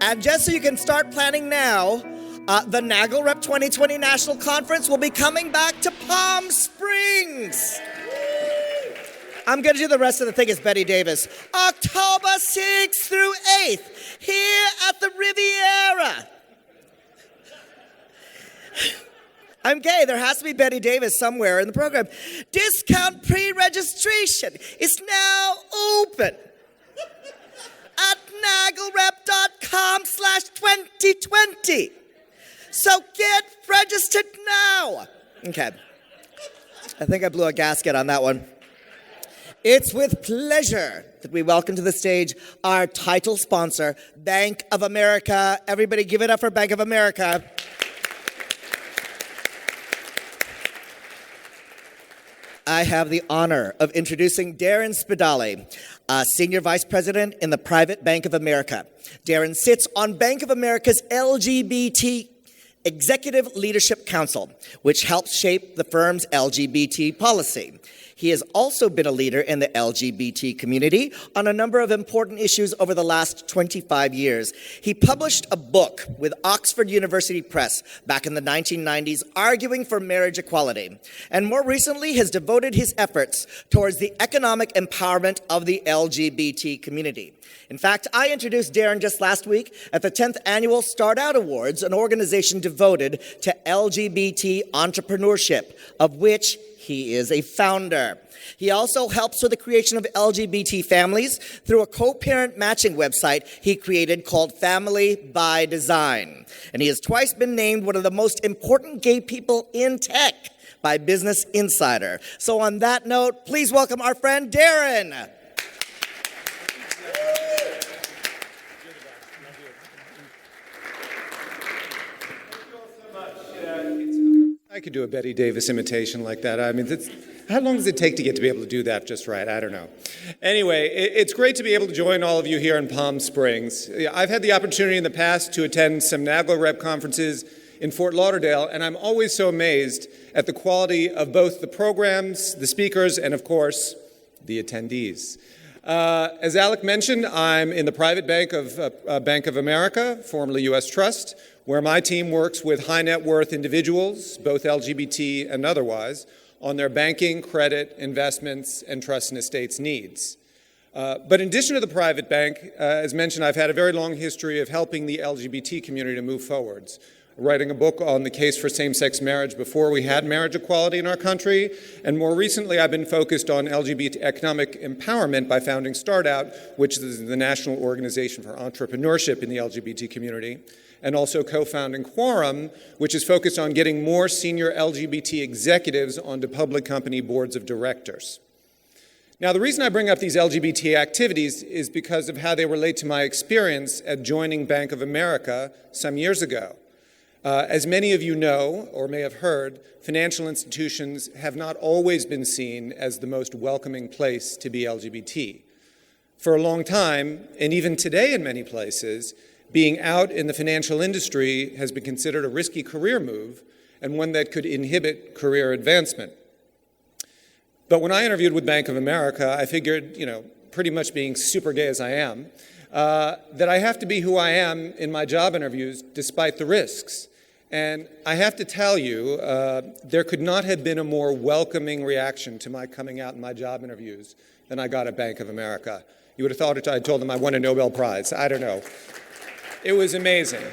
And just so you can start planning now, the NAGLREP 2020 National Conference will be coming back to Palm Springs. I'm going to do the rest of the thing as Betty Davis. October 6th through 8th, here at the Riviera. I'm gay. There has to be Betty Davis somewhere in the program. Discount pre-registration is now open at naglrep.com/2020. So get registered now. Okay. I think I blew a gasket on that one. It's with pleasure that we welcome to the stage our title sponsor, Bank of America. Everybody give it up for Bank of America. I have the honor of introducing Darren Spidali, Senior Vice President in the Private Bank of America. Darren sits on Bank of America's Lgbt Executive Leadership Council, which helps shape the firm's LGBT policy. He has also been a leader in the LGBT community on a number of important issues over the last 25 years. He published a book with Oxford University Press back in the 1990s arguing for marriage equality, and more recently has devoted his efforts towards the economic empowerment of the LGBT community. In fact, I introduced Darren just last week at the 10th Annual Start Out Awards, an organization devoted to LGBT entrepreneurship, of which he is a founder. He also helps with the creation of LGBT families through a co-parent matching website he created called Family by Design. And he has twice been named one of the most important gay people in tech by Business Insider. So on that note, please welcome our friend Darren. I could do a Betty Davis imitation like that. I mean, how long does it take to get to be able to do that just right? I don't know. Anyway, it's great to be able to join all of you here in Palm Springs. I've had the opportunity in the past to attend some NAGLREP conferences in Fort Lauderdale, and I'm always so amazed at the quality of both the programs, the speakers, and of course, the attendees. As Alec mentioned, I'm in the private bank of Bank of America, formerly U.S. Trust, where my team works with high net worth individuals, both LGBT and otherwise, on their banking, credit, investments, and trust and estates needs. But in addition to the private bank, as mentioned, I've had a very long history of helping the LGBT community to move forwards, writing a book on the case for same-sex marriage before we had marriage equality in our country, and more recently I've been focused on LGBT economic empowerment by founding StartOut, which is the National Organization for Entrepreneurship in the LGBT community, and also co-founding Quorum, which is focused on getting more senior LGBT executives onto public company boards of directors. Now, the reason I bring up these LGBT activities is because of how they relate to my experience at joining Bank of America some years ago. As many of you know, or may have heard, financial institutions have not always been seen as the most welcoming place to be LGBT. For a long time, and even today in many places, being out in the financial industry has been considered a risky career move and one that could inhibit career advancement. But when I interviewed with Bank of America, I figured, pretty much being super gay as I am, that I have to be who I am in my job interviews despite the risks. And I have to tell you, there could not have been a more welcoming reaction to my coming out in my job interviews than I got at Bank of America. You would have thought I told them I won a Nobel Prize. I don't know. It was amazing.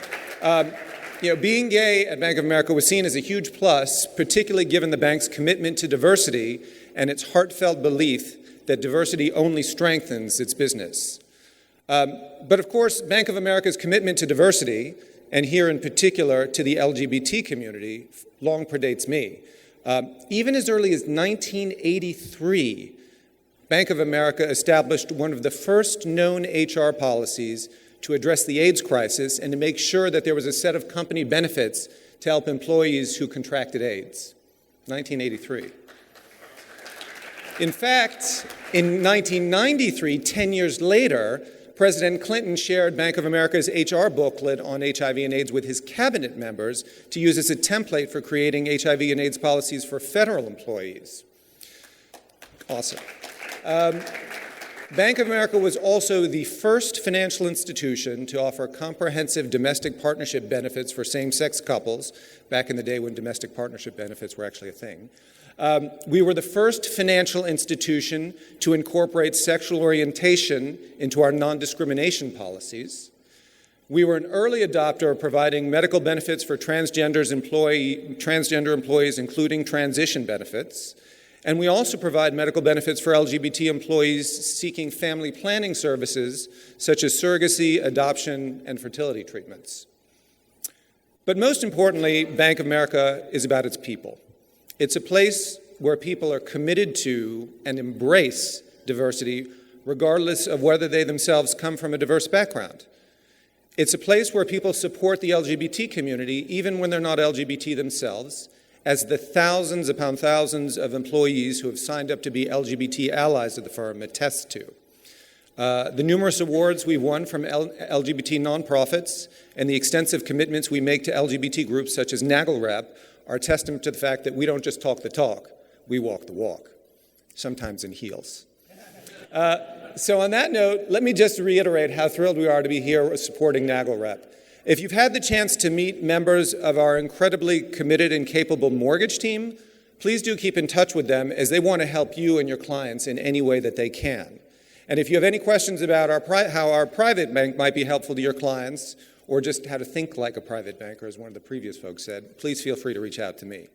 Being gay at Bank of America was seen as a huge plus, particularly given the bank's commitment to diversity and its heartfelt belief that diversity only strengthens its business. But of course, Bank of America's commitment to diversity, and here in particular to the LGBT community, long predates me. Even as early as 1983, Bank of America established one of the first known HR policies to address the AIDS crisis and to make sure that there was a set of company benefits to help employees who contracted AIDS. 1983. In fact, in 1993, 10 years later, President Clinton shared Bank of America's HR booklet on HIV and AIDS with his cabinet members to use as a template for creating HIV and AIDS policies for federal employees. Awesome. Bank of America was also the first financial institution to offer comprehensive domestic partnership benefits for same-sex couples, back in the day when domestic partnership benefits were actually a thing. We were the first financial institution to incorporate sexual orientation into our non-discrimination policies. We were an early adopter of providing medical benefits for transgender employees, including transition benefits. And we also provide medical benefits for LGBT employees seeking family planning services, such as surrogacy, adoption, and fertility treatments. But most importantly, Bank of America is about its people. It's a place where people are committed to and embrace diversity, regardless of whether they themselves come from a diverse background. It's a place where people support the LGBT community, even when they're not LGBT themselves, as the thousands upon thousands of employees who have signed up to be LGBT allies of the firm attest to. The numerous awards we've won from LGBT nonprofits and the extensive commitments we make to LGBT groups such as NAGLREP are a testament to the fact that we don't just talk the talk, we walk the walk, sometimes in heels. So on that note, let me just reiterate how thrilled we are to be here supporting NAGLREP. If you've had the chance to meet members of our incredibly committed and capable mortgage team, please do keep in touch with them as they want to help you and your clients in any way that they can. And if you have any questions about how our private bank might be helpful to your clients, or just how to think like a private banker, as one of the previous folks said, please feel free to reach out to me.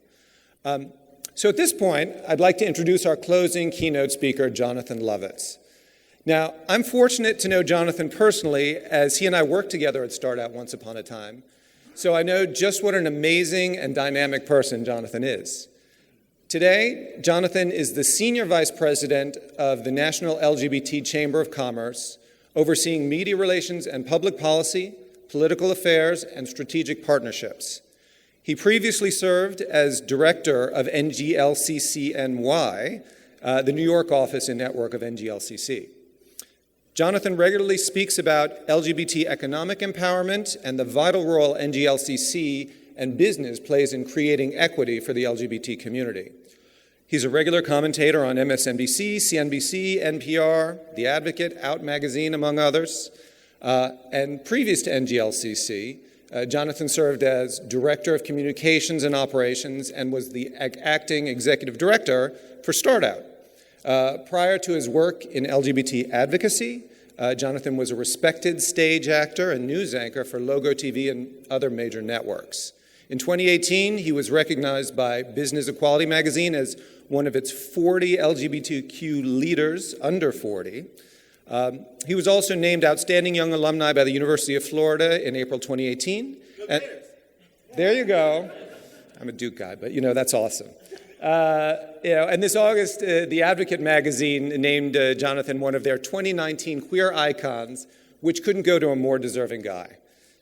So at this point, I'd like to introduce our closing keynote speaker, Jonathan Lovitz. Now, I'm fortunate to know Jonathan personally, as he and I worked together at StartOut once upon a time. So I know just what an amazing and dynamic person Jonathan is. Today, Jonathan is the Senior Vice President of the National LGBT Chamber of Commerce, overseeing media relations and public policy, political affairs, and strategic partnerships. He previously served as Director of NGLCC NY, the New York office and network of NGLCC. Jonathan regularly speaks about LGBT economic empowerment and the vital role NGLCC and business plays in creating equity for the LGBT community. He's a regular commentator on MSNBC, CNBC, NPR, The Advocate, Out Magazine, among others. And previous to NGLCC, Jonathan served as Director of Communications and Operations and was the acting executive director for StartOut. Prior to his work in LGBT advocacy, Jonathan was a respected stage actor and news anchor for Logo TV and other major networks. In 2018, he was recognized by Business Equality magazine as one of its 40 LGBTQ leaders under 40. He was also named Outstanding Young Alumni by the University of Florida in April 2018. And there you go. I'm a Duke guy, but that's awesome. And this August, The Advocate magazine named Jonathan one of their 2019 queer icons, which couldn't go to a more deserving guy.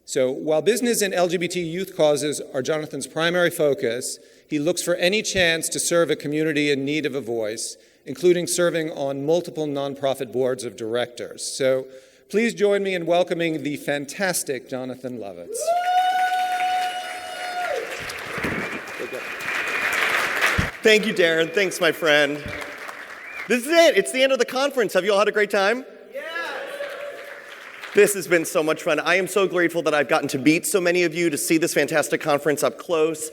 So while business and LGBT youth causes are Jonathan's primary focus, he looks for any chance to serve a community in need of a voice, including serving on multiple nonprofit boards of directors. So please join me in welcoming the fantastic Jonathan Lovitz. Thank you, Darren. Thanks, my friend. This is it. It's the end of the conference. Have you all had a great time? This has been so much fun. I am so grateful that I've gotten to meet so many of you, to see this fantastic conference up close.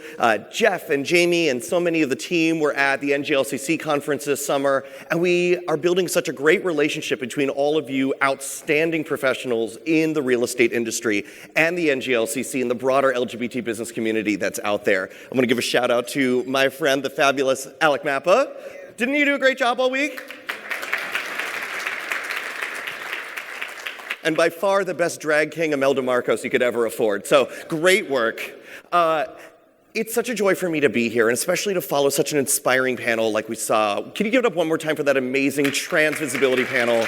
Jeff and Jamie and so many of the team were at the NGLCC conference this summer, and we are building such a great relationship between all of you outstanding professionals in the real estate industry and the NGLCC and the broader LGBT business community that's out there. I'm going to give a shout out to my friend, the fabulous Alec Mappa. Didn't you do a great job all week? And by far the best drag king Imelda Marcos you could ever afford. So great work. It's such a joy for me to be here, and especially to follow such an inspiring panel like we saw. Can you give it up one more time for that amazing trans visibility panel?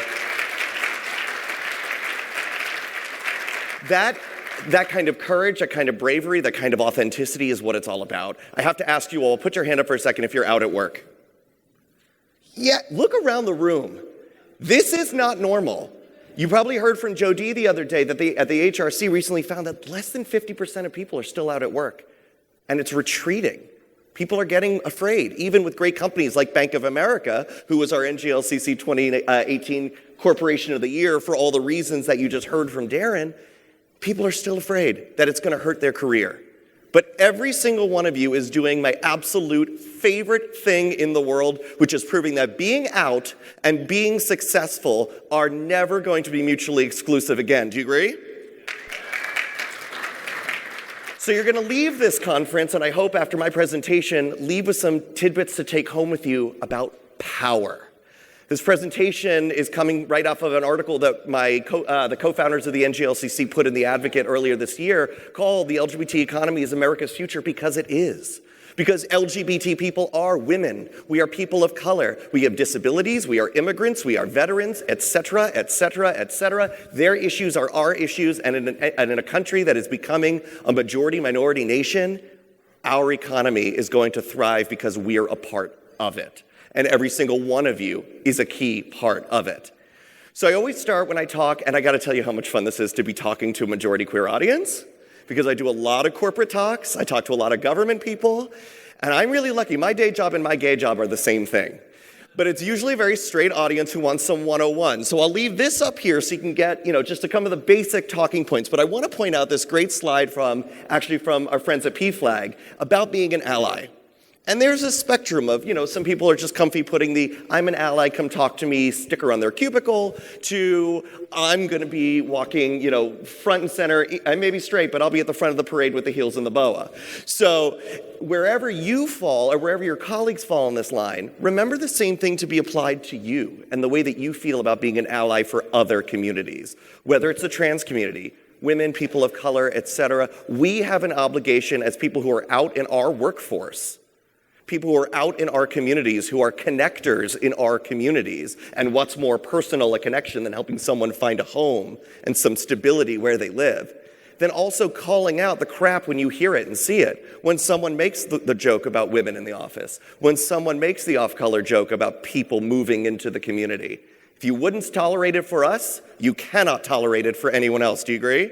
That kind of courage, that kind of bravery, that kind of authenticity is what it's all about. I have to ask you all, put your hand up for a second if you're out at work. Yeah, look around the room. This is not normal. You probably heard from Joe D the other day that they, at the HRC recently found that less than 50% of people are still out at work. And it's retreating. People are getting afraid, even with great companies like Bank of America, who was our NGLCC 2018 Corporation of the Year for all the reasons that you just heard from Darren. People are still afraid that it's going to hurt their career. But every single one of you is doing my absolute favorite thing in the world, which is proving that being out and being successful are never going to be mutually exclusive again. Do you agree? So you're going to leave this conference, and I hope after my presentation, leave with some tidbits to take home with you about power. This presentation is coming right off of an article that the co-founders of the NGLCC put in The Advocate earlier this year called "The LGBT Economy is America's Future," because it is. Because LGBT people are women. We are people of color. We have disabilities. We are immigrants. We are veterans, etc., etc., etc. Their issues are our issues. And in a country that is becoming a majority-minority nation, our economy is going to thrive because we are a part of it. And every single one of you is a key part of it. So I always start when I talk, and I got to tell you how much fun this is to be talking to a majority queer audience, because I do a lot of corporate talks, I talk to a lot of government people, and I'm really lucky. My day job and my gay job are the same thing. But it's usually a very straight audience who wants some 101. So I'll leave this up here so you can get, just a couple of the basic talking points. But I want to point out this great slide from our friends at PFLAG about being an ally. And there's a spectrum of, some people are just comfy putting the "I'm an ally, come talk to me" sticker on their cubicle, to "I'm going to be walking, front and center. I may be straight, but I'll be at the front of the parade with the heels and the boa." So wherever you fall, or wherever your colleagues fall in this line, remember the same thing to be applied to you and the way that you feel about being an ally for other communities, whether it's the trans community, women, people of color, etc. We have an obligation as people who are out in our workforce, people who are out in our communities, who are connectors in our communities. And what's more personal a connection than helping someone find a home and some stability where they live? Then also calling out the crap when you hear it and see it. When someone makes the joke about women in the office. When someone makes the off-color joke about people moving into the community. If you wouldn't tolerate it for us, you cannot tolerate it for anyone else. Do you agree?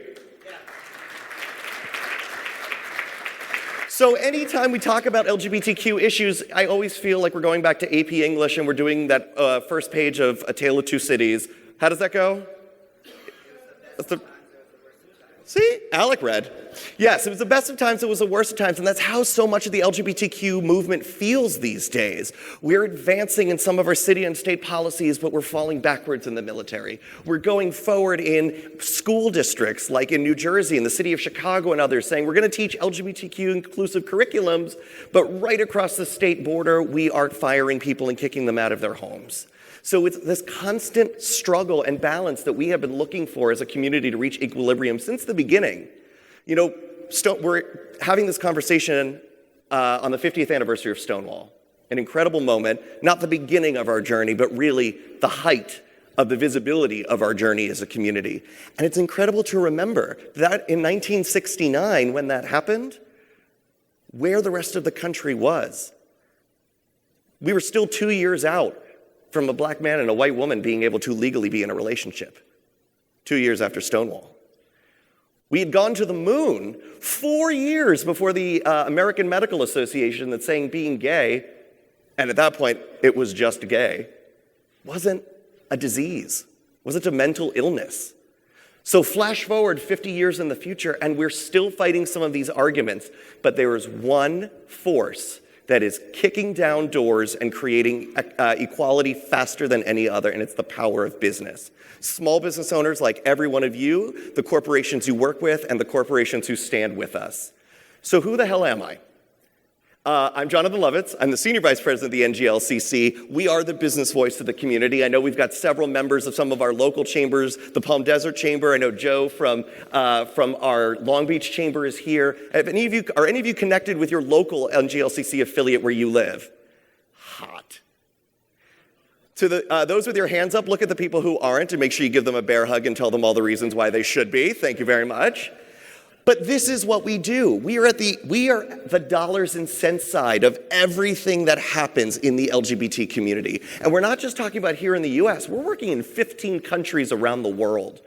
So anytime we talk about LGBTQ issues, I always feel like we're going back to AP English and we're doing that first page of A Tale of Two Cities. How does that go? See? Alec read. Yes, it was the best of times, it was the worst of times, and that's how so much of the LGBTQ movement feels these days. We're advancing in some of our city and state policies, but we're falling backwards in the military. We're going forward in school districts, like in New Jersey and the city of Chicago and others, saying we're going to teach LGBTQ inclusive curriculums, but right across the state border, we are firing people and kicking them out of their homes. So it's this constant struggle and balance that we have been looking for as a community to reach equilibrium since the beginning. We're having this conversation on the 50th anniversary of Stonewall, an incredible moment, not the beginning of our journey, but really the height of the visibility of our journey as a community. And it's incredible to remember that in 1969, when that happened, where the rest of the country was. We were still 2 years out from a black man and a white woman being able to legally be in a relationship 2 years after Stonewall. We had gone to the moon 4 years before the American Medical Association that's saying being gay, and at that point it was just gay, wasn't a disease, wasn't a mental illness. So flash forward 50 years in the future and we're still fighting some of these arguments, but there is one force that is kicking down doors and creating equality faster than any other, and it's the power of business. Small business owners like every one of you, the corporations you work with, and the corporations who stand with us. So who the hell am I? I'm Jonathan Lovitz. I'm the Senior Vice President of the NGLCC. We are the business voice of the community. I know we've got several members of some of our local chambers, the Palm Desert Chamber. I know Joe from our Long Beach Chamber is here. Are any of you connected with your local NGLCC affiliate where you live? Hot. To those with your hands up, look at the people who aren't and make sure you give them a bear hug and tell them all the reasons why they should be. Thank you very much. But this is what we do. We are the dollars and cents side of everything that happens in the LGBT community. And we're not just talking about here in the US, we're working in 15 countries around the world.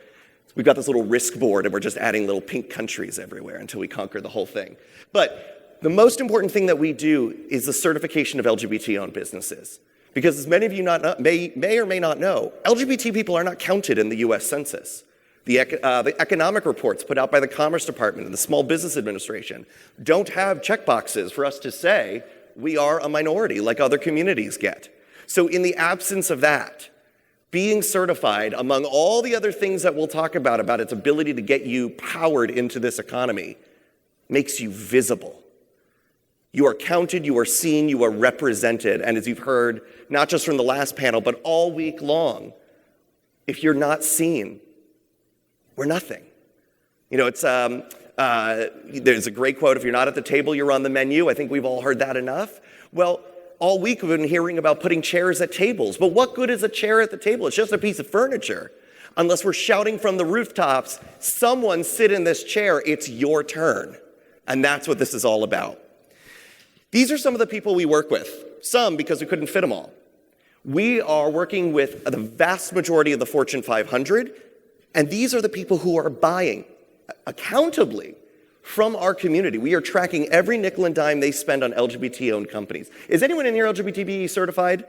We've got this little risk board and we're just adding little pink countries everywhere until we conquer the whole thing. But the most important thing that we do is the certification of LGBT-owned businesses. Because as many of you may or may not know, LGBT people are not counted in the US Census. The economic reports put out by the Commerce Department and the Small Business Administration don't have checkboxes for us to say we are a minority like other communities get. So in the absence of that, being certified, among all the other things that we'll talk about its ability to get you powered into this economy, makes you visible. You are counted, you are seen, you are represented. And as you've heard, not just from the last panel, but all week long, if you're not seen, we're nothing. You know, there's a great quote, if you're not at the table, you're on the menu. I think we've all heard that enough. Well, all week we've been hearing about putting chairs at tables. But what good is a chair at the table? It's just a piece of furniture. Unless we're shouting from the rooftops, someone sit in this chair, it's your turn. And that's what this is all about. These are some of the people we work with. Some because we couldn't fit them all. We are working with the vast majority of the Fortune 500. And these are the people who are buying accountably from our community. We are tracking every nickel and dime they spend on LGBT-owned companies. Is anyone in here LGBT certified?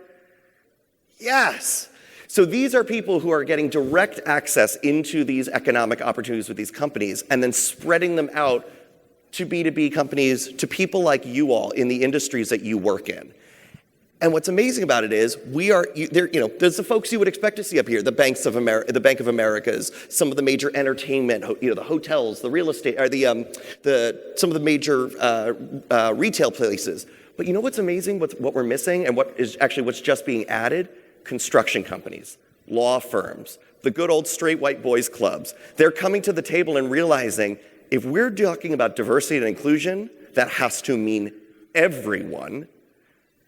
Yes. So these are people who are getting direct access into these economic opportunities with these companies and then spreading them out to B2B companies, to people like you all in the industries that you work in. And what's amazing about it is there's the folks you would expect to see up here, the Bank of America's, some of the major entertainment, the hotels, the real estate, or some of the major retail places. But you know what's amazing? What we're missing, and what's just being added? Construction companies, law firms, the good old straight white boys clubs. They're coming to the table and realizing if we're talking about diversity and inclusion, that has to mean everyone.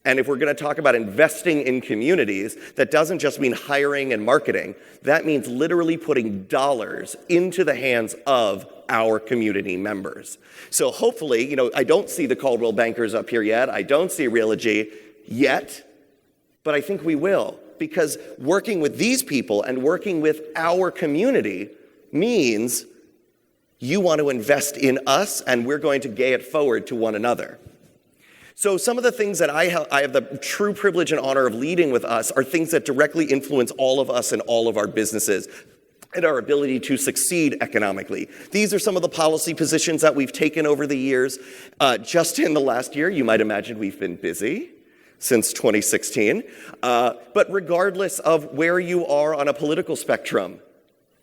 And if we're going to talk about investing in communities, that doesn't just mean hiring and marketing. That means literally putting dollars into the hands of our community members. So hopefully, I don't see the Caldwell bankers up here yet. I don't see Realogy yet, but I think we will. Because working with these people and working with our community means you want to invest in us, and we're going to gay it forward to one another. So some of the things that I have the true privilege and honor of leading with us are things that directly influence all of us and all of our businesses and our ability to succeed economically. These are some of the policy positions that we've taken over the years. Just in the last year, you might imagine we've been busy since 2016. But regardless of where you are on a political spectrum,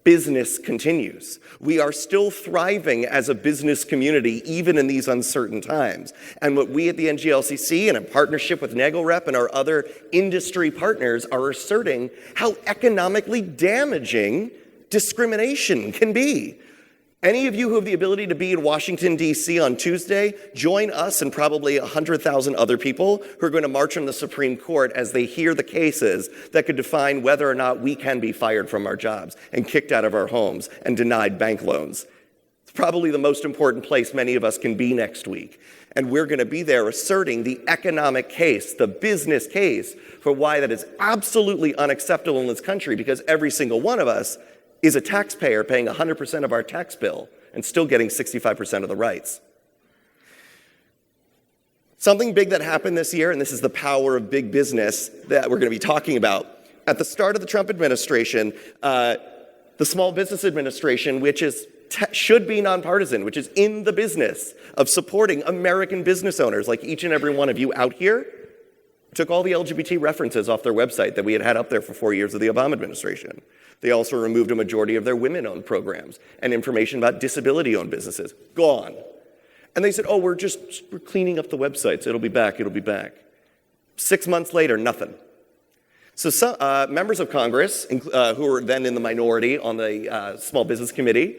business continues. We are still thriving as a business community, even in these uncertain times. And what we at the NGLCC and in partnership with NAGLREP and our other industry partners are asserting how economically damaging discrimination can be. Any of you who have the ability to be in Washington, D.C. on Tuesday, join us and probably 100,000 other people who are going to march on the Supreme Court as they hear the cases that could define whether or not we can be fired from our jobs and kicked out of our homes and denied bank loans. It's probably the most important place many of us can be next week. And we're going to be there asserting the economic case, the business case, for why that is absolutely unacceptable in this country, because every single one of us is a taxpayer paying 100% of our tax bill and still getting 65% of the rights. Something big that happened this year, and this is the power of big business that we're going to be talking about. At the start of the Trump administration, the Small Business Administration, which should be nonpartisan, which is in the business of supporting American business owners like each and every one of you out here, took all the LGBT references off their website that we had up there for 4 years of the Obama administration. They also removed a majority of their women-owned programs and information about disability-owned businesses. Gone. And they said, we're cleaning up the websites. It'll be back. 6 months later, nothing. So some members of Congress, who were then in the minority on the Small Business Committee,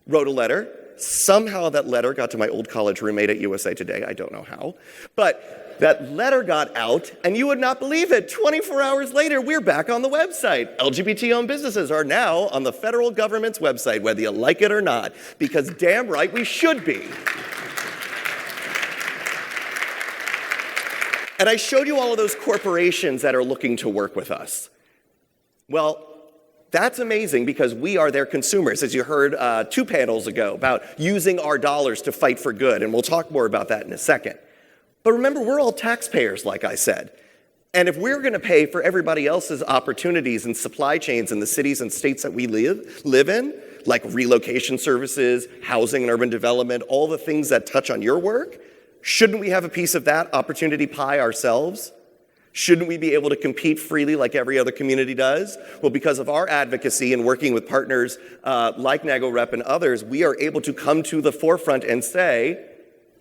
wrote a letter. Somehow that letter got to my old college roommate at USA Today. I don't know how. But that letter got out, and you would not believe it. 24 hours later, we're back on the website. LGBT-owned businesses are now on the federal government's website, whether you like it or not, because damn right we should be. And I showed you all of those corporations that are looking to work with us. Well, That's amazing because we are their consumers, as you heard 2 panels ago about using our dollars to fight for good, and we'll talk more about that in a second. But remember, we're all taxpayers, like I said. And if we're going to pay for everybody else's opportunities and supply chains in the cities and states that we live in, like relocation services, housing and urban development, all the things that touch on your work, shouldn't we have a piece of that opportunity pie ourselves? Shouldn't we be able to compete freely like every other community does? Well, because of our advocacy and working with partners like NAGLREP and others, we are able to come to the forefront and say,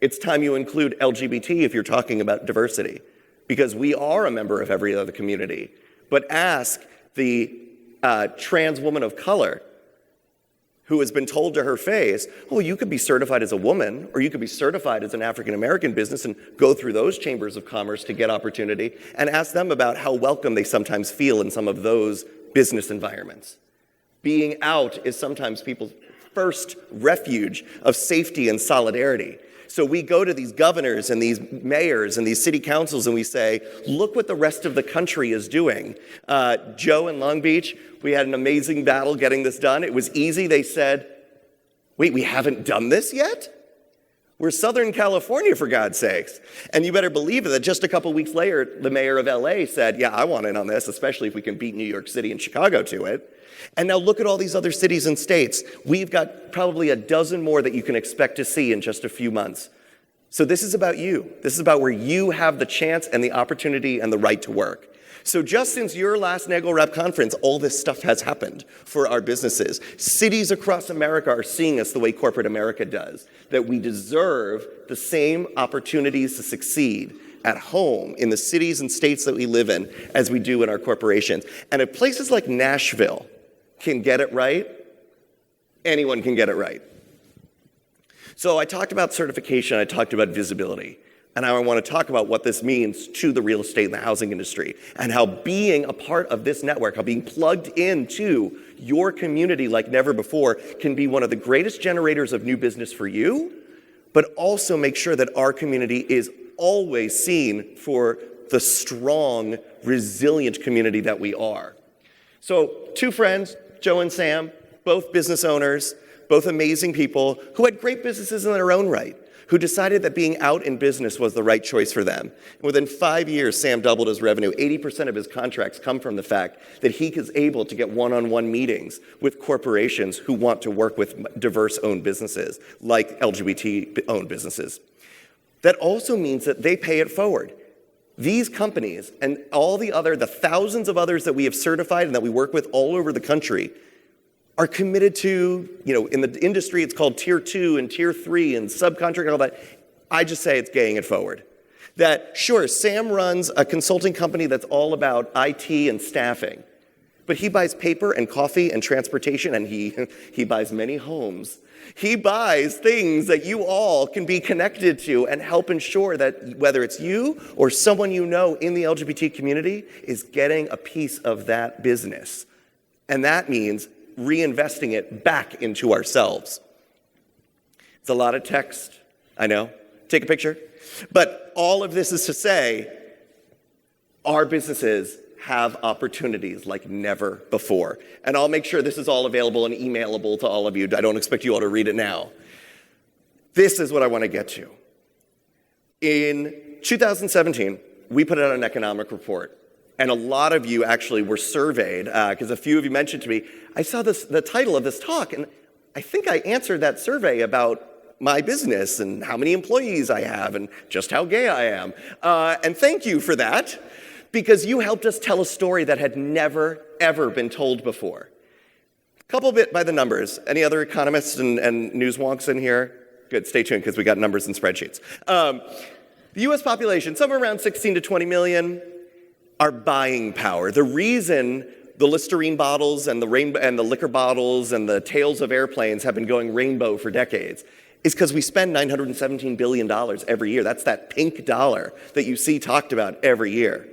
it's time you include LGBT if you're talking about diversity, because we are a member of every other community. But ask the trans woman of color who has been told to her face, oh, you could be certified as a woman, or you could be certified as an African-American business and go through those chambers of commerce to get opportunity, and ask them about how welcome they sometimes feel in some of those business environments. Being out is sometimes people's first refuge of safety and solidarity. So we go to these governors and these mayors and these city councils and we say, look what the rest of the country is doing. Joe in Long Beach, we had an amazing battle getting this done. It was easy. They said, wait, we haven't done this yet? We're Southern California, for God's sakes. And you better believe it that just a couple weeks later, the mayor of LA said, yeah, I want in on this, especially if we can beat New York City and Chicago to it. And now look at all these other cities and states. We've got probably a dozen more that you can expect to see in just a few months. So this is about you. This is about where you have the chance and the opportunity and the right to work. So just since your last NAGLREP conference, all this stuff has happened for our businesses. Cities across America are seeing us the way corporate America does, that we deserve the same opportunities to succeed at home in the cities and states that we live in as we do in our corporations. And if places like Nashville can get it right, anyone can get it right. So I talked about certification, I talked about visibility, and now I want to talk about what this means to the real estate and the housing industry, and how being a part of this network, how being plugged into your community like never before can be one of the greatest generators of new business for you, but also make sure that our community is always seen for the strong, resilient community that we are. So 2 friends, Joe and Sam, both business owners, both amazing people who had great businesses in their own right, who decided that being out in business was the right choice for them. Within 5 years, Sam doubled his revenue. 80% of his contracts come from the fact that he is able to get one-on-one meetings with corporations who want to work with diverse-owned businesses, like LGBT-owned businesses. That also means that they pay it forward. These companies and all the thousands of others that we have certified and that we work with all over the country are committed to, in the industry it's called tier 2 and tier 3 and subcontract and all that. I just say it's gaying it forward. That, sure, Sam runs a consulting company that's all about IT and staffing, but he buys paper and coffee and transportation, and he buys many homes. He buys things that you all can be connected to and help ensure that whether it's you or someone you know in the LGBT community is getting a piece of that business. And that means reinvesting it back into ourselves. It's a lot of text, I know. Take a picture. But all of this is to say, our businesses have opportunities like never before. And I'll make sure this is all available and emailable to all of you. I don't expect you all to read it now. This is what I want to get to. In 2017, we put out an economic report. And a lot of you actually were surveyed, because a few of you mentioned to me, I saw the title of this talk, and I think I answered that survey about my business and how many employees I have and just how gay I am. And thank you for that, because you helped us tell a story that had never, ever been told before. Couple bit by the numbers. Any other economists and news wonks in here? Good, stay tuned, because we got numbers and spreadsheets. The US population, somewhere around 16 to 20 million. Our buying power. The reason the Listerine bottles and the liquor bottles and the tails of airplanes have been going rainbow for decades is because we spend $917 billion every year. That's that pink dollar that you see talked about every year.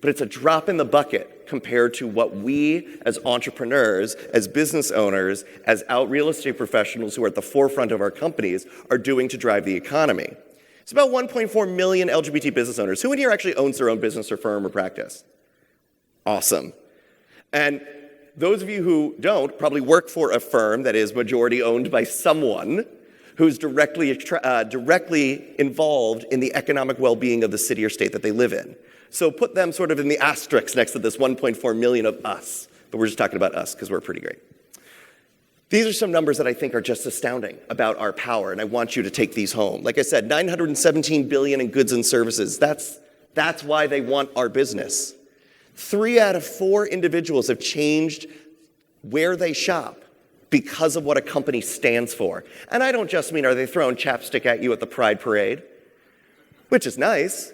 But it's a drop in the bucket compared to what we as entrepreneurs, as business owners, as real estate professionals who are at the forefront of our companies are doing to drive the economy. It's about 1.4 million LGBT business owners. Who in here actually owns their own business or firm or practice? Awesome. And those of you who don't probably work for a firm that is majority owned by someone who's directly involved in the economic well-being of the city or state that they live in. So put them sort of in the asterisk next to this 1.4 million of us. But we're just talking about us because we're pretty great. These are some numbers that I think are just astounding about our power, and I want you to take these home. Like I said, $917 billion in goods and services. That's why they want our business. 3 out of 4 individuals have changed where they shop because of what a company stands for. And I don't just mean, are they throwing chapstick at you at the Pride Parade? Which is nice.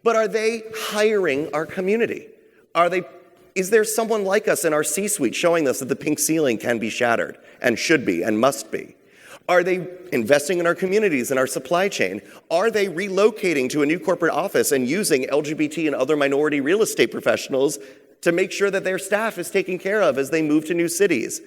But are they hiring our community? Is there someone like us in our C-suite showing us that the pink ceiling can be shattered and should be and must be? Are they investing in our communities and our supply chain? Are they relocating to a new corporate office and using LGBT and other minority real estate professionals to make sure that their staff is taken care of as they move to new cities?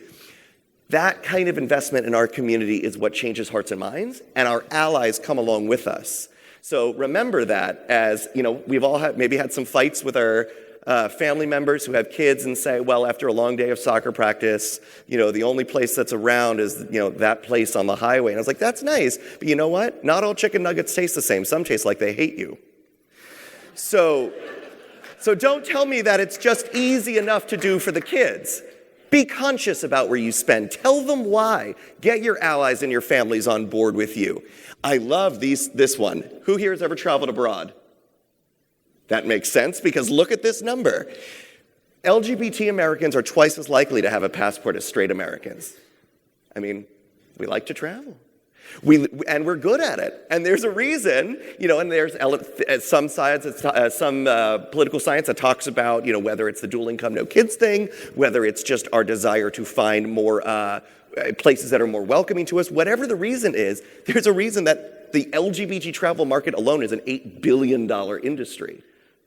That kind of investment in our community is what changes hearts and minds, and our allies come along with us. So remember that as, we've all maybe had some fights with our family members who have kids and say, well, after a long day of soccer practice, the only place that's around is, that place on the highway. And I was like, that's nice. But you know what? Not all chicken nuggets taste the same. Some taste like they hate you. So don't tell me that it's just easy enough to do for the kids. Be conscious about where you spend. Tell them why. Get your allies and your families on board with you. I love this one. Who here has ever traveled abroad? That makes sense because look at this number. LGBT Americans are twice as likely to have a passport as straight Americans. I mean, we like to travel. And we're good at it. And there's a reason, and there's some political science that talks about, whether it's the dual income, no kids thing, whether it's just our desire to find more places that are more welcoming to us. Whatever the reason is, there's a reason that the LGBT travel market alone is an $8 billion industry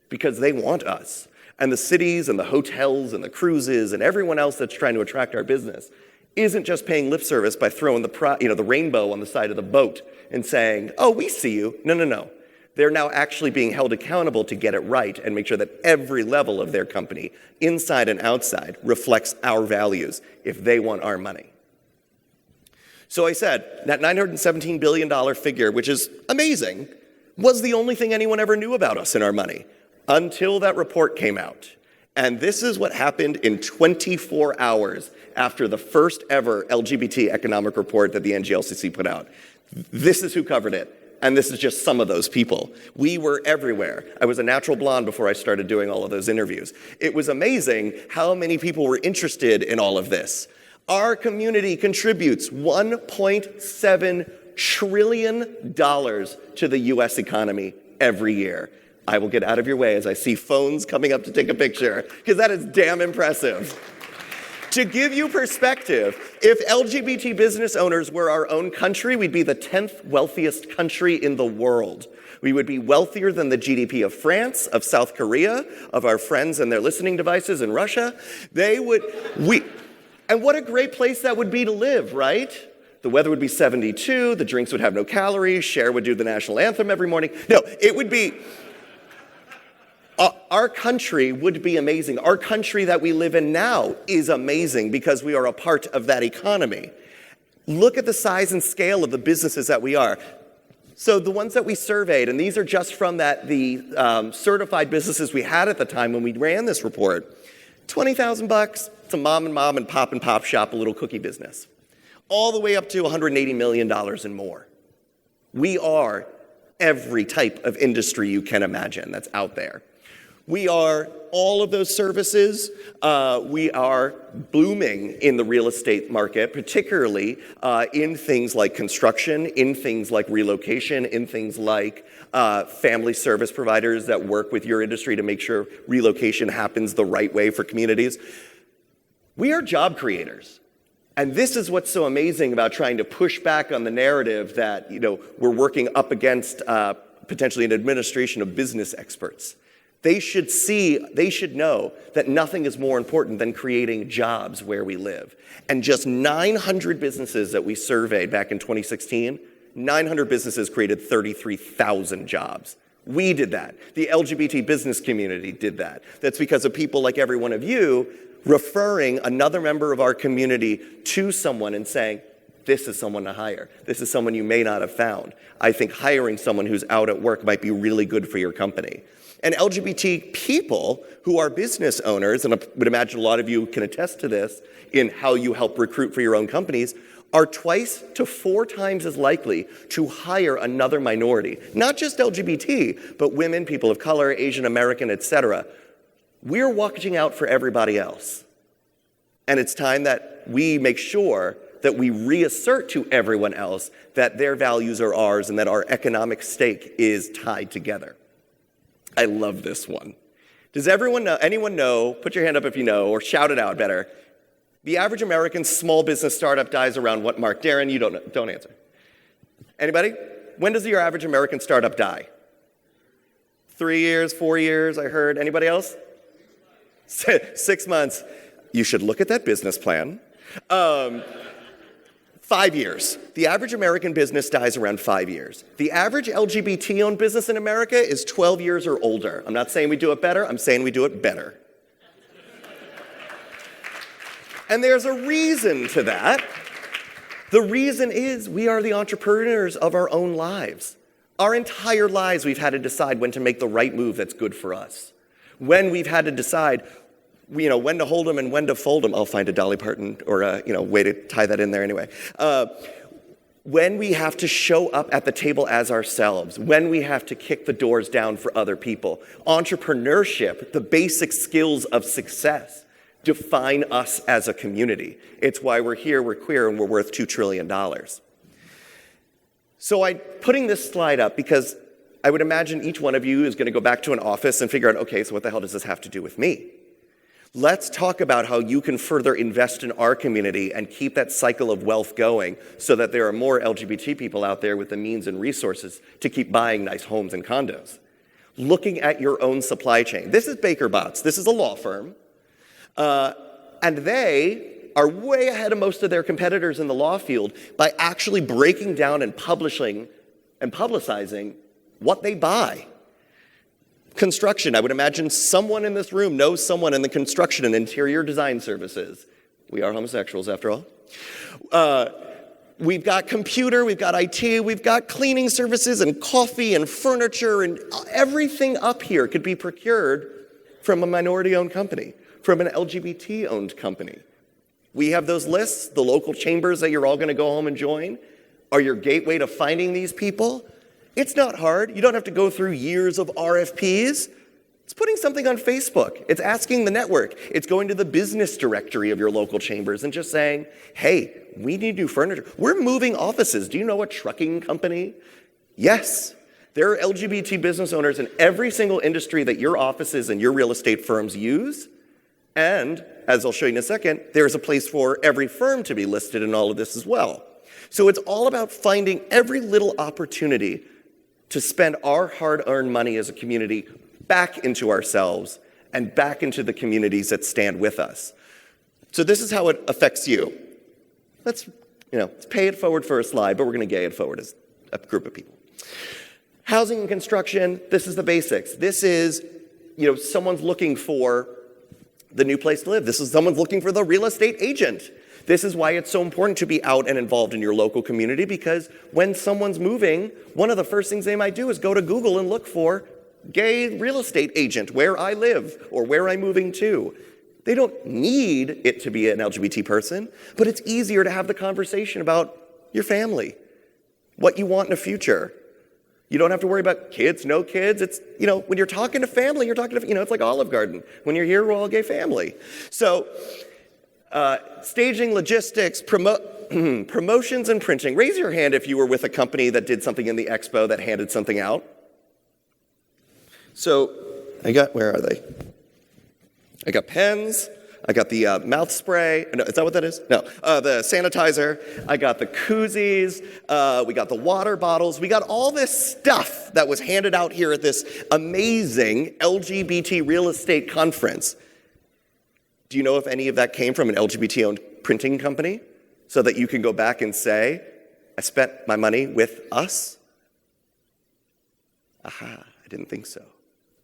because they want us. And the cities and the hotels and the cruises and everyone else that's trying to attract our business isn't just paying lip service by throwing the rainbow on the side of the boat and saying, oh, we see you. No. They're now actually being held accountable to get it right and make sure that every level of their company, inside and outside, reflects our values if they want our money. So I said, that $917 billion figure, which is amazing, was the only thing anyone ever knew about us and our money until that report came out. And this is what happened in 24 hours after the first ever LGBT economic report that the NGLCC put out. This is who covered it. And this is just some of those people. We were everywhere. I was a natural blonde before I started doing all of those interviews. It was amazing how many people were interested in all of this. Our community contributes $1.7 trillion to the US economy every year. I will get out of your way as I see phones coming up to take a picture, because that is damn impressive. To give you perspective, if LGBT business owners were our own country, we'd be the 10th wealthiest country in the world. We would be wealthier than the GDP of France, of South Korea, of our friends and their listening devices in Russia. And what a great place that would be to live, right? The weather would be 72, the drinks would have no calories, Cher would do the national anthem every morning. No, it would be... Our country would be amazing. Our country that we live in now is amazing because we are a part of that economy. Look at the size and scale of the businesses that we are. So the ones that we surveyed, and these are just from the certified businesses we had at the time when we ran this report, $20,000, it's a mom and pop shop, a little cookie business, all the way up to $180 million and more. We are every type of industry you can imagine that's out there. We are all of those services. We are booming in the real estate market, particularly in things like construction, in things like relocation, in things like family service providers that work with your industry to make sure relocation happens the right way for communities. We are job creators. And this is what's so amazing about trying to push back on the narrative that, we're working up against potentially an administration of business experts. They should know that nothing is more important than creating jobs where we live. And just 900 businesses that we surveyed back in 2016, 900 businesses created 33,000 jobs. We did that. The LGBT business community did that. That's because of people like every one of you referring another member of our community to someone and saying, this is someone to hire. This is someone you may not have found. I think hiring someone who's out at work might be really good for your company. And LGBT people who are business owners, and I would imagine a lot of you can attest to this in how you help recruit for your own companies, are 2 to 4 times as likely to hire another minority. Not just LGBT, but women, people of color, Asian American, etc. We're watching out for everybody else. And it's time that we make sure that we reassert to everyone else that their values are ours and that our economic stake is tied together. I love this one. Does anyone know, put your hand up if you know, or shout it out better. The average American small business startup dies around what mark? Darren, you don't know. Don't answer. Anybody? When does your average American startup die? 3 years, 4 years, I heard. Anybody else? 6 months. You should look at that business plan. 5 years. The average American business dies around 5 years. The average LGBT-owned business in America is 12 years or older. I'm not saying we do it better, I'm saying we do it better. And there's a reason to that. The reason is we are the entrepreneurs of our own lives. Our entire lives we've had to decide when to make the right move that's good for us. When we've had to decide when to hold them and when to fold them. I'll find a Dolly Parton or a way to tie that in there anyway. When we have to show up at the table as ourselves, when we have to kick the doors down for other people. Entrepreneurship, the basic skills of success, define us as a community. It's why we're here, we're queer, and we're worth $2 trillion. So I'm putting this slide up because I would imagine each one of you is going to go back to an office and figure out, okay, so what the hell does this have to do with me? Let's talk about how you can further invest in our community and keep that cycle of wealth going so that there are more LGBT people out there with the means and resources to keep buying nice homes and condos. Looking at your own supply chain. This is Baker Botts. This is a law firm. And they are way ahead of most of their competitors in the law field by actually breaking down and publishing and publicizing what they buy. Construction, I would imagine someone in this room knows someone in the construction and interior design services. We are homosexuals, after all. We've got computer, we've got IT, we've got cleaning services and coffee and furniture, and everything up here could be procured from a minority-owned company, from an LGBT-owned company. We have those lists, the local chambers that you're all going to go home and join are your gateway to finding these people. It's not hard. You don't have to go through years of RFPs. It's putting something on Facebook. It's asking the network. It's going to the business directory of your local chambers and just saying, hey, we need new furniture. We're moving offices. Do you know a trucking company? Yes. There are LGBT business owners in every single industry that your offices and your real estate firms use. And, as I'll show you in a second, there's a place for every firm to be listed in all of this as well. So it's all about finding every little opportunity to spend our hard-earned money as a community back into ourselves and back into the communities that stand with us. So this is how it affects you. Let's pay it forward for a slide, but we're going to gay it forward as a group of people. Housing and construction, this is the basics. This is, someone's looking for the new place to live. This is someone's looking for the real estate agent. This is why it's so important to be out and involved in your local community, because when someone's moving, one of the first things they might do is go to Google and look for gay real estate agent, where I live or where I'm moving to. They don't need it to be an LGBT person, but it's easier to have the conversation about your family, what you want in the future. You don't have to worry about kids, no kids. It's, when you're talking to family, you're talking to, it's like Olive Garden. When you're here, we're all gay family. So, staging, logistics, promotions, and printing. Raise your hand if you were with a company that did something in the expo that handed something out. So, where are they? I got pens. I got the mouth spray. No, is that what that is? No. The sanitizer. I got the koozies. We got the water bottles. We got all this stuff that was handed out here at this amazing LGBT real estate conference. Do you know if any of that came from an LGBT-owned printing company so that you can go back and say, I spent my money with us? Aha, I didn't think so.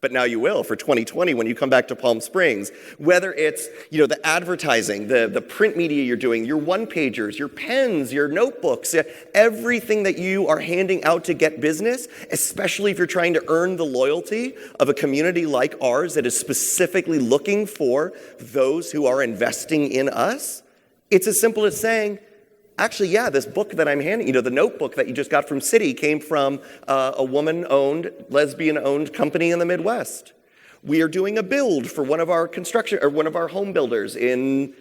But now you will for 2020 when you come back to Palm Springs. Whether it's the advertising, the print media you're doing, your one-pagers, your pens, your notebooks, everything that you are handing out to get business, especially if you're trying to earn the loyalty of a community like ours that is specifically looking for those who are investing in us, it's as simple as saying, actually, yeah, this book that I'm handing, the notebook that you just got from Citi came from a woman-owned, lesbian-owned company in the Midwest. We are doing a build for one of our home builders in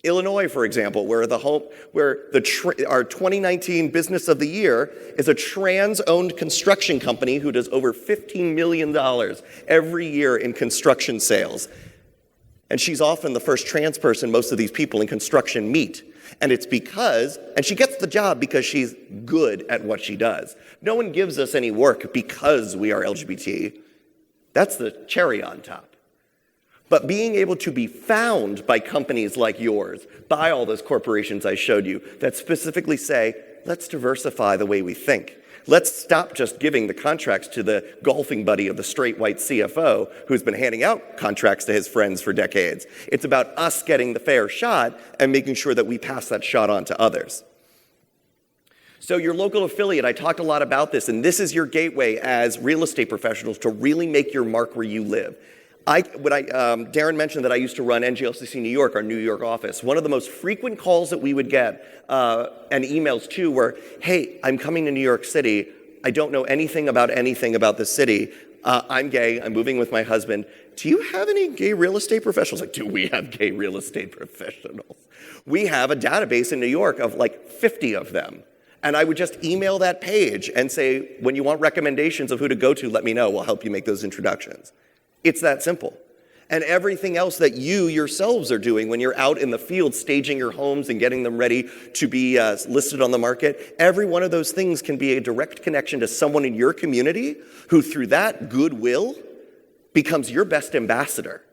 Illinois, for example, where our 2019 Business of the Year is a trans-owned construction company who does over $15 million every year in construction sales. And she's often the first trans person most of these people in construction meet. And it's and she gets the job because she's good at what she does. No one gives us any work because we are LGBT. That's the cherry on top. But being able to be found by companies like yours, by all those corporations I showed you, that specifically say, let's diversify the way we think. Let's stop just giving the contracts to the golfing buddy of the straight white CFO who's been handing out contracts to his friends for decades. It's about us getting the fair shot and making sure that we pass that shot on to others. So your local affiliate, I talked a lot about this, and this is your gateway as real estate professionals to really make your mark where you live. Darren mentioned that I used to run NGLCC New York, our New York office. One of the most frequent calls that we would get and emails too were, hey, I'm coming to New York City. I don't know anything about the city. I'm gay. I'm moving with my husband. Do you have any gay real estate professionals? Like, do we have gay real estate professionals? We have a database in New York of like 50 of them. And I would just email that page and say, when you want recommendations of who to go to, let me know. We'll help you make those introductions. It's that simple. And everything else that you yourselves are doing when you're out in the field staging your homes and getting them ready to be listed on the market, every one of those things can be a direct connection to someone in your community who through that goodwill becomes your best ambassador.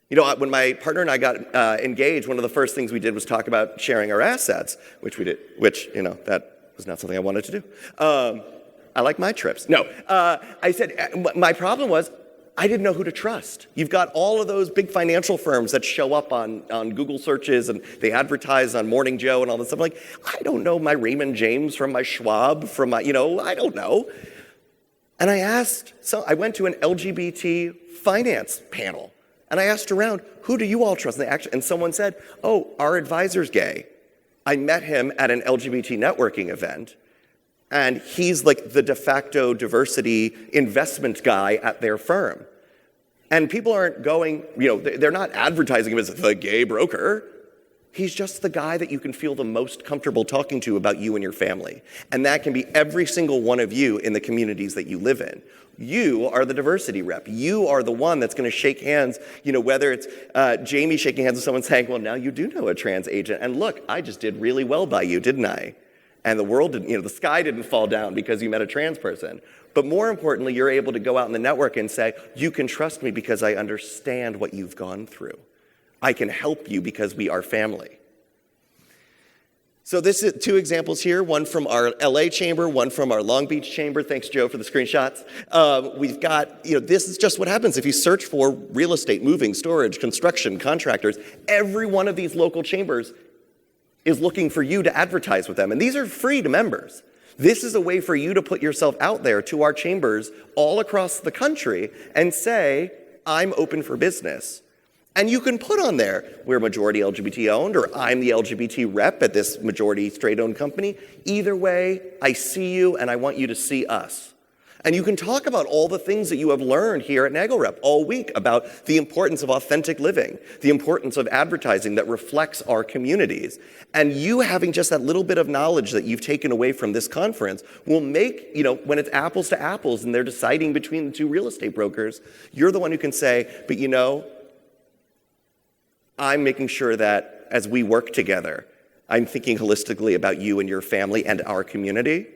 When my partner and I got engaged, one of the first things we did was talk about sharing our assets, which we did, that was not something I wanted to do. I like my trips. No, I said, my problem was, I didn't know who to trust. You've got all of those big financial firms that show up on Google searches and they advertise on Morning Joe and all this stuff. I'm like, I don't know my Raymond James from my Schwab, from my, I don't know. And I went to an LGBT finance panel and I asked around, who do you all trust? And someone said, oh, our advisor's gay. I met him at an LGBT networking event. And he's like the de facto diversity investment guy at their firm. And people aren't going, they're not advertising him as the gay broker. He's just the guy that you can feel the most comfortable talking to about you and your family. And that can be every single one of you in the communities that you live in. You are the diversity rep. You are the one that's going to shake hands, whether it's Jamie shaking hands with someone saying, well, now you do know a trans agent. And look, I just did really well by you, didn't I? And the world didn't, the sky didn't fall down because you met a trans person. But more importantly, you're able to go out in the network and say, you can trust me because I understand what you've gone through. I can help you because we are family. So this is two examples here, one from our LA chamber, one from our Long Beach chamber. Thanks, Joe, for the screenshots. We've got, this is just what happens if you search for real estate, moving, storage, construction, contractors. Every one of these local chambers is looking for you to advertise with them. And these are free to members. This is a way for you to put yourself out there to our chambers all across the country and say, I'm open for business. And you can put on there, we're majority LGBT owned, or I'm the LGBT rep at this majority straight owned company. Either way, I see you and I want you to see us. And you can talk about all the things that you have learned here at NAGLREP all week about the importance of authentic living, the importance of advertising that reflects our communities. And you having just that little bit of knowledge that you've taken away from this conference will make, when it's apples to apples and they're deciding between the two real estate brokers, you're the one who can say, but I'm making sure that as we work together, I'm thinking holistically about you and your family and our community,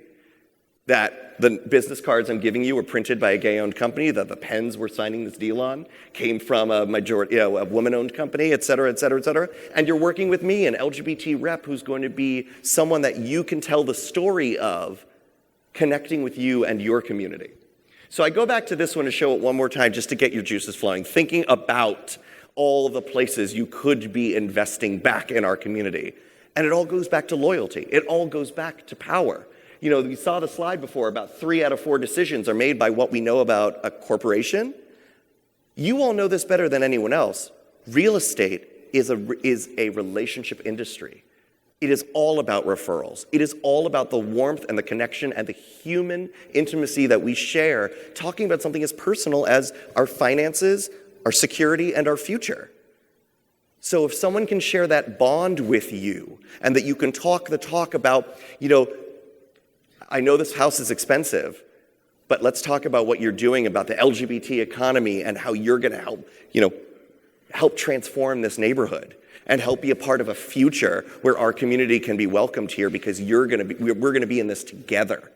that the business cards I'm giving you were printed by a gay-owned company, that the pens we're signing this deal on came from a majority, a woman-owned company, et cetera, et cetera, et cetera. And you're working with me, an LGBT rep who's going to be someone that you can tell the story of connecting with you and your community. So I go back to this one to show it one more time just to get your juices flowing, thinking about all of the places you could be investing back in our community. And it all goes back to loyalty. It all goes back to power. You know, we saw the slide before about 3 out of 4 decisions are made by what we know about a corporation. You all know this better than anyone else. Real estate is a relationship industry. It is all about referrals. It is all about the warmth and the connection and the human intimacy that we share, talking about something as personal as our finances, our security, and our future. So if someone can share that bond with you and that you can talk the talk about, you know, I know this house is expensive, but let's talk about what you're doing about the LGBT economy and how you're going to help, you know, help transform this neighborhood and help be a part of a future where our community can be welcomed here because we're going to be in this together.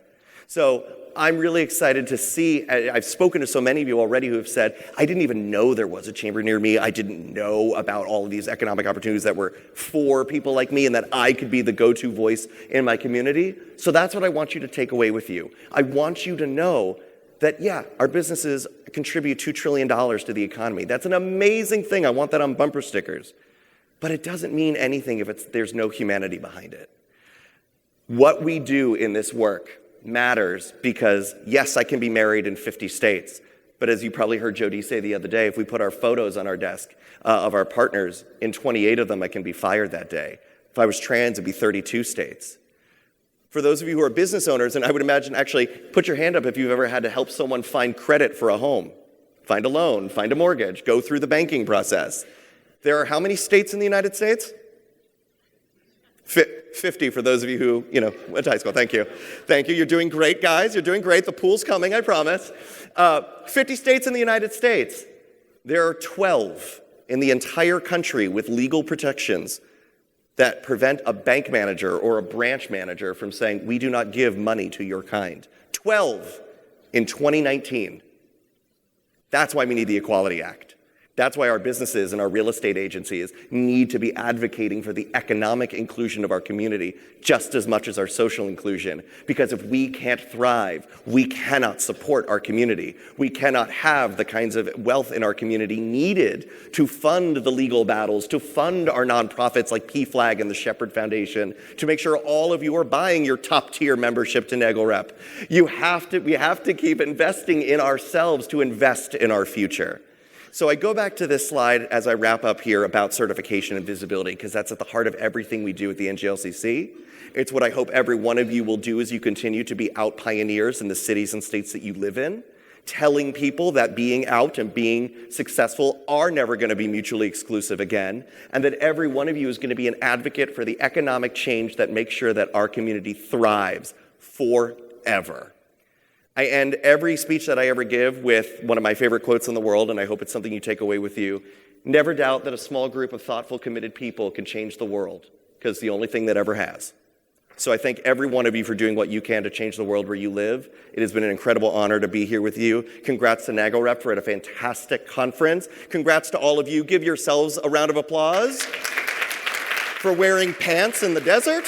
So I'm really excited to see, I've spoken to so many of you already who have said, I didn't even know there was a chamber near me. I didn't know about all of these economic opportunities that were for people like me and that I could be the go-to voice in my community. So that's what I want you to take away with you. I want you to know that, yeah, our businesses contribute $2 trillion to the economy. That's an amazing thing. I want that on bumper stickers. But it doesn't mean anything if there's no humanity behind it. What we do in this work matters because, yes, I can be married in 50 states, but as you probably heard Jody say the other day, if we put our photos on our desk of our partners, in 28 of them I can be fired that day. If I was trans, it'd be 32 states. For those of you who are business owners, and I would imagine actually put your hand up if you've ever had to help someone find credit for a home, find a loan, find a mortgage, go through the banking process. There are how many states in the United States? 50 for those of you who, went to high school. Thank you. Thank you. You're doing great, guys. You're doing great. The pool's coming, I promise. 50 states in the United States. There are 12 in the entire country with legal protections that prevent a bank manager or a branch manager from saying, we do not give money to your kind. 12 in 2019. That's why we need the Equality Act. That's why our businesses and our real estate agencies need to be advocating for the economic inclusion of our community just as much as our social inclusion. Because if we can't thrive, we cannot support our community. We cannot have the kinds of wealth in our community needed to fund the legal battles, to fund our nonprofits like PFLAG and the Shepherd Foundation, to make sure all of you are buying your top-tier membership to NAGLREP. We have to keep investing in ourselves to invest in our future. So I go back to this slide as I wrap up here about certification and visibility, because that's at the heart of everything we do at the NGLCC. It's what I hope every one of you will do as you continue to be out pioneers in the cities and states that you live in, telling people that being out and being successful are never going to be mutually exclusive again, and that every one of you is going to be an advocate for the economic change that makes sure that our community thrives forever. I end every speech that I ever give with one of my favorite quotes in the world, and I hope it's something you take away with you. Never doubt that a small group of thoughtful, committed people can change the world, because it's the only thing that ever has. So I thank every one of you for doing what you can to change the world where you live. It has been an incredible honor to be here with you. Congrats to NAGLREP for a fantastic conference. Congrats to all of you. Give yourselves a round of applause for wearing pants in the desert.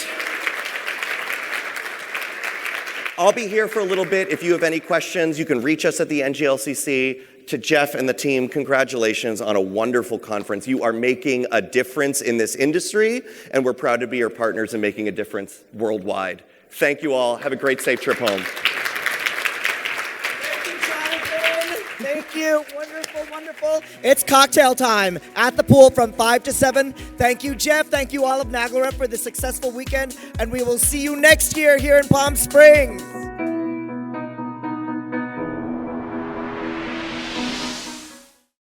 I'll be here for a little bit. If you have any questions, you can reach us at the NGLCC. To Jeff and the team, congratulations on a wonderful conference. You are making a difference in this industry, and we're proud to be your partners in making a difference worldwide. Thank you all. Have a great, safe trip home. Thank you, Jonathan. Thank you. Wonderful, wonderful. It's cocktail time at the pool from 5 to 7. Thank you, Jeff. Thank you all of NAGLREP for the successful weekend, and we will see you next year here in Palm Springs.